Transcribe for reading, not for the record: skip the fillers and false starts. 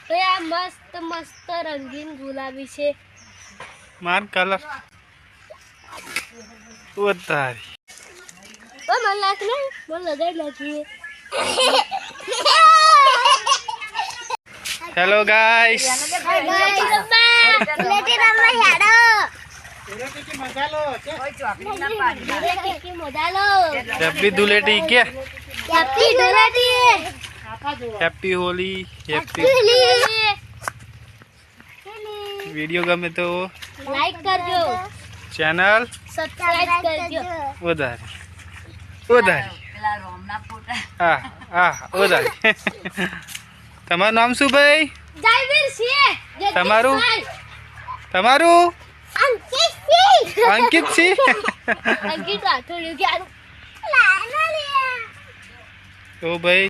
તો આ મસ્ત મસ્ત રંગીન ગુલાબી છે માર કલર ઉતારી તો મને લાગ ને મને લગાઈ લાગી હેલો ગાઈસ हैप्पी दुलेटी क्या हैप्पी होली हैप्पी वीडियो गमे तो लाइक करजो चैनल सब्सक्राइब करजो उधारी उधारी उधारी તમારું નામ શું ભાઈ જયવીર સિંહ તમારું તમારું અંકિત સિંહ અંકિત સિંહ અંકિત રાઠોડ તો ભાઈ